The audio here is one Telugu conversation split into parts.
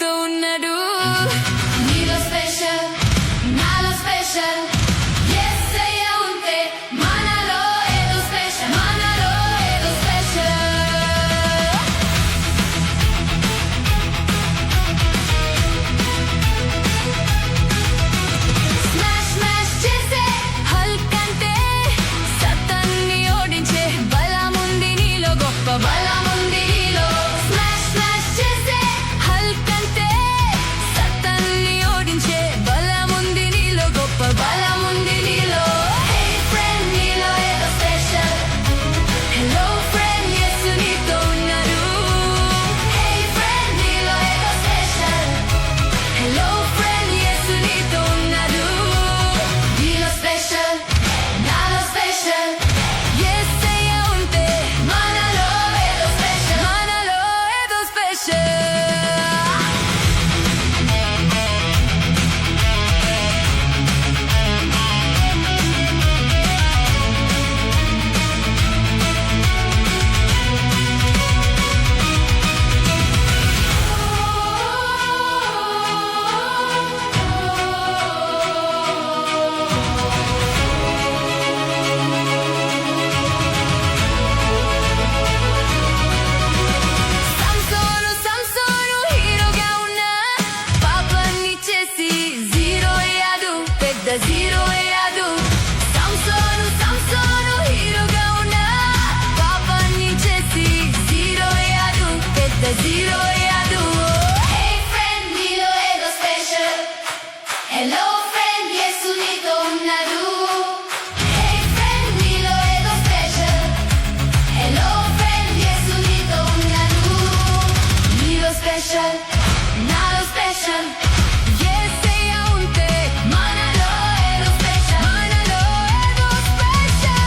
నీతో ఉన్నాడు. నీలో స్పెషల్, నాలో స్పెషల్, యేసయ్య ఉంటే మనలో ఏదో స్పెషల్, మనలో ఏదో స్పెషల్. స్మాష్ స్మాష్ చేసే హల్క్ అంటే సతాన్ని ఓడించే బలముంది నీలో, గొప్ప బలముంది నీలో. స్మాష్ స్మాష్ చేసే హల్క్ అంటే సతాన్ని ఓడించే బలముంది నీలో, గొప్ప బలముంది నీలో. హే ఫ్రెండ్, నీలో ఏదో స్పెషల్. హలో ఫ్రెండ్, యేసు నీతో ఉన్నాడు. హే ఫ్రెండ్, నీలో ఏదో స్పెషల్. హలో ఫ్రెండ్, యేసు నీతో ఉన్నాడు. నీలో స్పెషల్, నాలో స్పెషల్, యేసయ్య ఉంటే మనలో ఏదో స్పెషల్, మనలో ఏదో స్పెషల్. సంసోను సంసోను హీరోగా ఉన్నా పాపాన్ని చేసి జీరో అయ్యాడు, పెద్ద జీరో అయ్యాడు. సంసోను సంసోను హీరోగా ఉన్నా పాపాన్ని చేసి జీరో అయ్యాడు, పెద్ద జీరో అయ్యాడు. హే ఫ్రెండ్, నీలో ఏదో స్పెషల్. హలో ఫ్రెండ్, యేసు నీతో ఉన్నాడు. హే ఫ్రెండ్, నీలో ఏదో స్పెషల్. హలో ఫ్రెండ్, యేసు నీతో ఉన్నాడు. నీలో స్పెషల్, నాలో స్పెషల్, యేసయ్య ఉంటే మనలో ఏదో స్పెషల్, మనలో ఏదో స్పెషల్.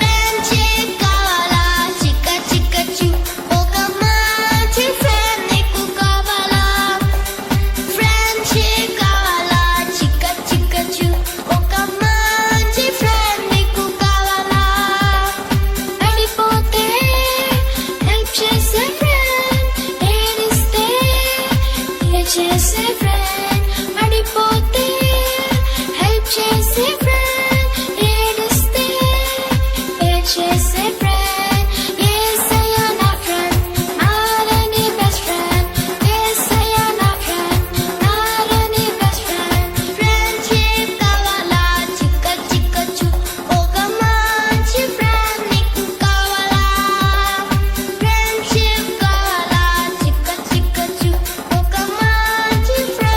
ఫ్రెండ్షిప్ కావాలా చిక్క చిక్క చూ, ఒక మంచి ఫ్రెండ్ నీకు కావాలా. ఫ్రెండ్షిప్ కావాలా చిక్క చిక్క చూ, ఒక మంచి ఫ్రెండ్ నీకు కావాలా. పడిపోతే హెల్ప్ చేసే ఫ్రెండ్, ఏడిస్తే కేర్ చేసే ఫ్రెండ్. పడిపోతే హెల్ప్ చేసే ఫ్రెండ్, ఏడిస్తే కేర్ చేసే ఫ్రెండ్. యేసయ్య నా ఫ్రెండ్, నాలని బెస్ట్ ఫ్రెండ్. యేసయ్య నా ఫ్రెండ్, నాలని బెస్ట్ ఫ్రెండ్. ఫ్రెండ్షిప్ కావాలా చిక్క చిక్క చూ, ఒక మంచి ఫ్రెండ్ నీకు కావాలా. ఫ్రెండ్షిప్ కావాలా చిక్క చిక్క చూ, ఒక మంచి ఫ్రెండ్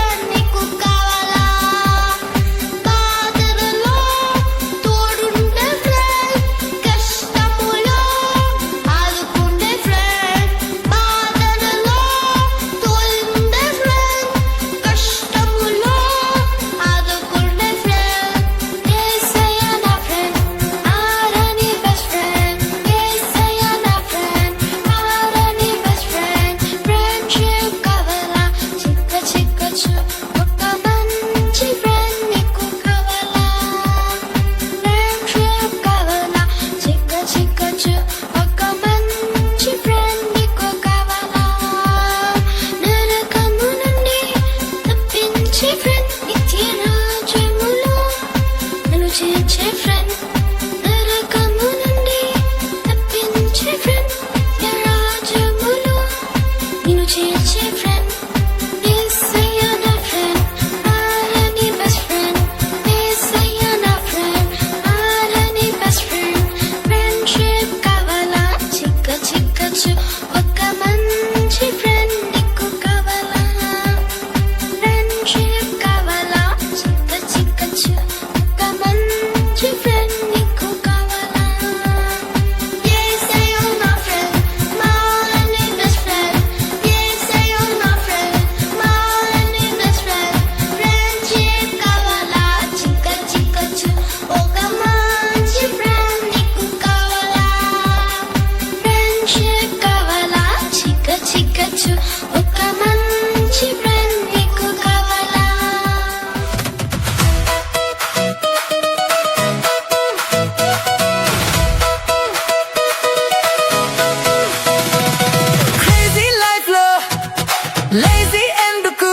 లేజీ ఎందుకు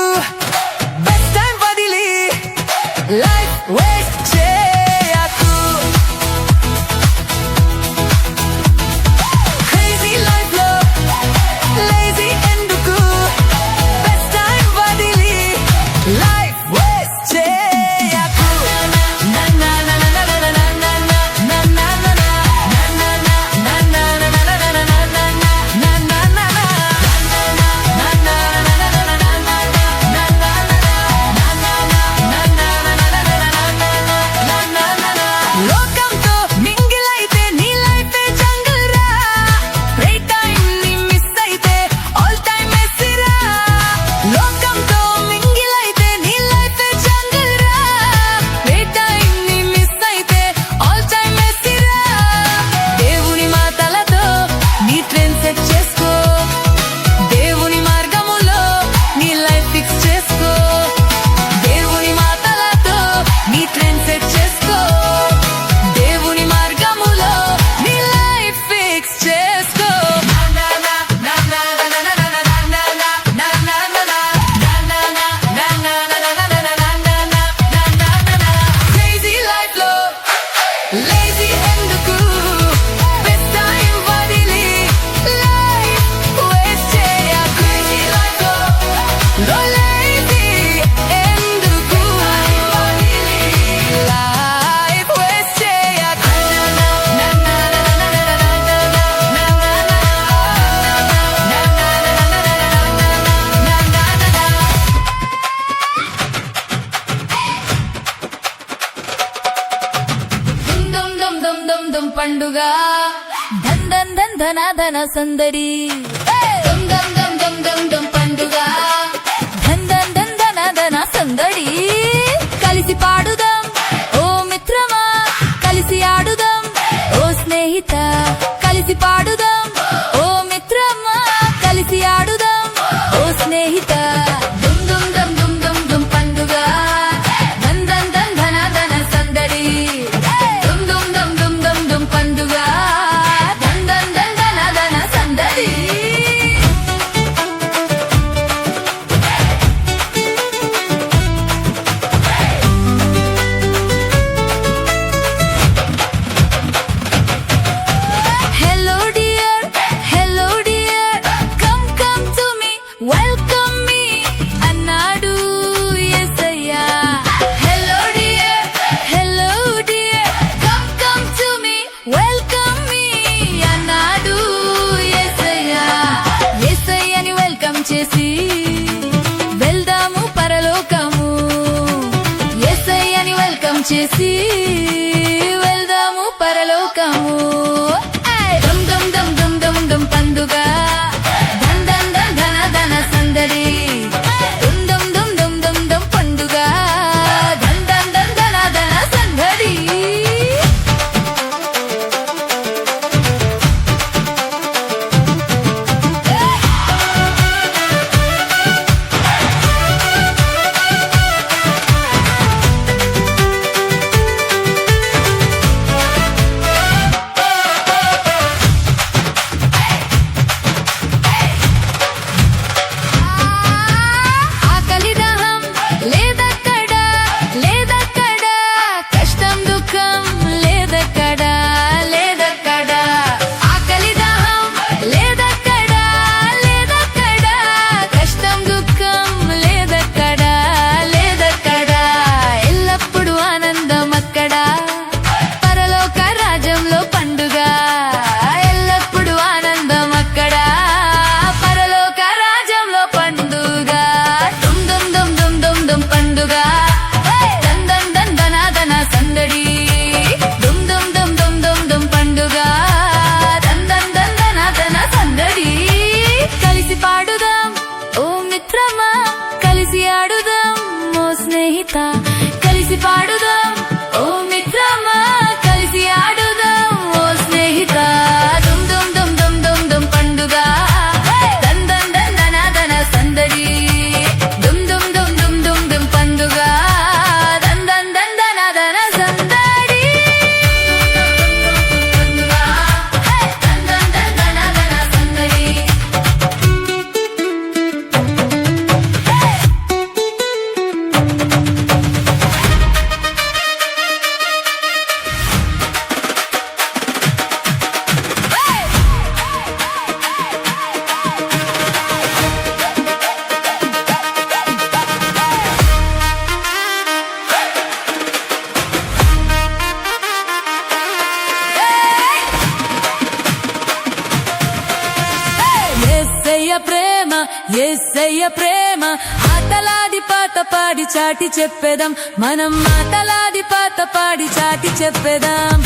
బెస్ట్ టైం వదిలి లైఫ్ వేస్ట్ చేయకు క్రేజీ లైఫ్ లో లేజీ ఎందుకు బెస్ట్ టైం వదిలి లైఫ్ వేస్ట్ చేయకు నా నా నా నా నా నా నా నా నా నా లోకంతో మింగిల్ అయితే నీ లైఫ్ జంగల్ రా రైట్ టైం ని మిస్ అయితే ఆల్ టైం మెస్సిరా లోకంతో మింగిల్ అయితే నీ లైఫ్ జంగల్ రా రైట్ టైం ని మిస్ అయితే ఆల్ టైం మెస్సిరా దేవుని మాటలతో నీ ట్రెండ్ సెట్ చేసుకో దేవుని మార్గములో నీ లైఫ్ ఫిక్స్ చేసుకో దేవుని మాటలతో నీ ట్రెండ్ సెట్ చేసుకో దేవుని మార్గములో నీ లైఫ్ ఫిక్స్ చేసుకో క్రేజీ లైఫ్ లో లేజీ ఎందుకు బెస్ట్ టైం వదిలి లైఫ్ వేస్ట్ చేయకు క్రేజీ లైఫ్ లో లేజీ ఎందుకు లైఫ్ వేస్ట్ చేయకు దుమ్ దుమ్ దుమ్ దుమ్ దుమ్ పండుగ ధన్ ధన్ ధన్ ధన ధన సందడి దుమ్ దుమ్ దుమ్ దుమ్ దుమ్ దుమ్ పండుగ ధన్ ధన్ ధన్ ధన ధన సందడి కలిసి పాడుదాం ఓ మిత్రమా కలిసి ఆడుదాం ఓ స్నేహిత కలిసి పాడుదాం ఓ మిత్రమా కలిసి ఆడుదాం ఓ స్నేహిత దుమ్ దుమ్ దుమ్ దుమ్ దుమ్ దుమ్ పండుగ ధన్ ధన్ ధన్ ధన ధన సందడి దుమ్ దుమ్ దుమ్ దుమ్ దుమ్ దుమ్ పండుగ ధన్ ధన్ ధన్ ధన ధన సందడి Hello dear, come to me, welcome me, అన్నాడు యేసయ్యా. Hello dear, come to me, welcome me, అన్నాడు యేసయ్యా. యేసయ్యని వెల్కమ్ చేసి వెళ్దాము పరలోకము. యేసయ్యని వెల్కమ్ చేసి వెళ్దాము పరలోకము. దుమ్ దుమ్ దుమ్ దుమ్ దుమ్ దుమ్ పండుగ ధన్ ధన్ ధన్ ధన ధన సందడి దుమ్ దుమ్ దుమ్ దుమ్ దుమ్ దుమ్ పండుగ ధన్ ధన్ ధన్ ధన ధన సందడి ఆకలి దాహం లేదక్కడ లేదక్కడ కష్టం దుఃఖం లేదక్కడ లేదక్కడ ఆకలి దాహం లేదక్కడ లేదక్కడ కష్టం దుఃఖం లేదక్కడ లేదక్కడ ఎల్లప్పుడూ ఆనందం అక్కడ పరలోక రాజ్యంలో పండుగ ఎల్లప్పుడూ ఆనందం అక్కడ పరలోక రాజ్యంలో పండుగ దుమ్ దుమ్ దుమ్ దుమ్ దుమ్ దుమ్ పండుగ ధన్ ధన్ ధన్ ధన ధన సందడి దుమ్ దుమ్ దుమ్ దుమ్ దుమ్ దుమ్ పండుగ ధన్ ధన్ ధన్ ధన ధన సందడి కలిసి పాడుదాం ఓ మిత్రమా కలిసి ఆడుదాం ఓ స్నేహిత కలిసి పాడుదాం ఓ మిత్రమా కలిసి ఆడుదాం ఓ స్నేహిత దుమ్ దుమ్ దుమ్ దుమ్ దుమ్ దుమ్ పండుగ ధన్ ధన్ ధన్ ధన ధన సందడి దుమ్ దుమ్ దుమ్ దుమ్ దుమ్ దుమ్ పండుగ ధన్ ధన్ ధన్ ధన ధన సందడి ధన్ ధన్ ధన్ ధన ధన సందడి ప్రేమ ఆటలాడి పాట పాడి చాటి చెప్పేదాం మనం ఆటలాడి పాట పాడి చాటి చెప్పేదాం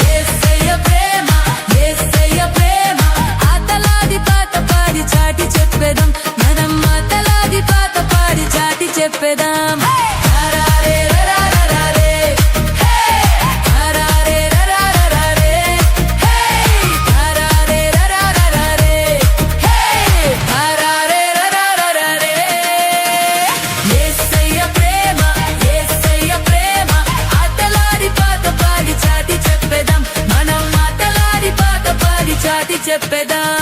యేసయ్య ప్రేమ యేసయ్య ప్రేమ ఆటలాడి పాట పాడి చాటి చెప్పేదాం మనం ఆటలాడి పాట పాడి చాటి చెప్పేదాం హరారే రరారరే హే హరారే రరారరే హే హరారే రరారరే హే హరారే రరారరే యేసయ్య ప్రేమ ఆటలాడి పాట పాడి చాటి చెప్పేదాం మనం ఆటలాడి పాట పాడి చాటి చెప్పేదాం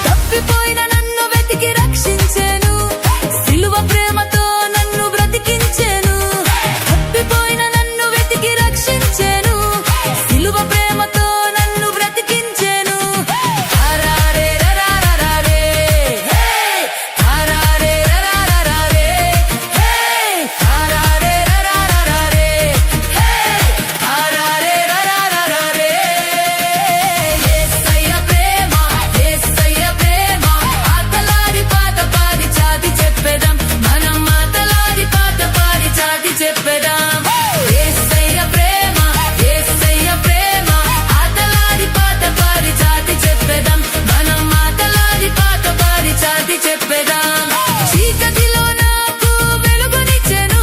తప్పిపోయిన నన్ను వెతికి రక్షించెను సిలువ ప్రేమతో నన్ను బ్రతికించెను తప్పిపోయిన నన్ను వెతికి రక్షించెను సిలువ ప్రేమతో నన్ను బ్రతికించెను హరారే రరారరే హే హరారే రరారరే హే హరారే రరారరే హే హరారే రరారరే యేసయ్య ప్రేమ ఆటలాడి పాట పాడి చాటి చెప్పేదాం మనం ఆటలాడి పాట పాడి చాటి చెప్పేదాం యేసయ్య ప్రేమ ఆటలాడి పాట పాడి చాటి చెప్పేదాం మనం ఆటలాడి పాట పాడి చాటి చెప్పేదాం చీకటిలో నాకు వెలుగునిచ్చెను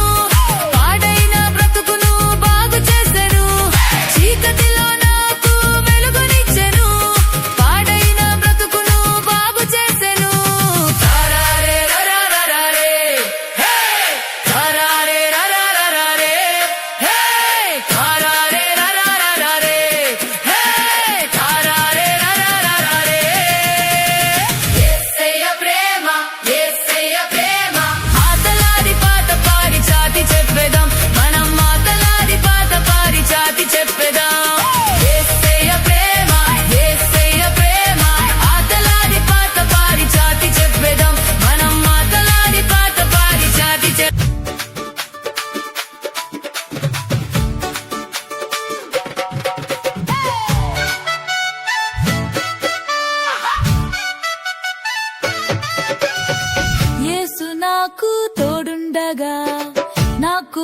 పాడైన బ్రతుకును బాగు చేసెను చీకటిలో నాకు వెలుగునిచ్చెను పాడైన బ్రతుకును బాగు చేసెను హరారే రరారరే హే హరారే రరారరే హే హరారే రరారరే హే హరారే రరారరే యేసయ్య ప్రేమ ఆటలాడి పాట పాడి చాటి చెప్పేదాం మనం ఆటలాడి పాట పాడి చాటి చెప్పేదాం యేసయ్య ప్రేమ ఆటలాడి పాట పాడి చాటి చెప్పేదాం మనం ఆటలాడి పాట పాడి చాటి యేసు నాకు తోడుండగా నాకు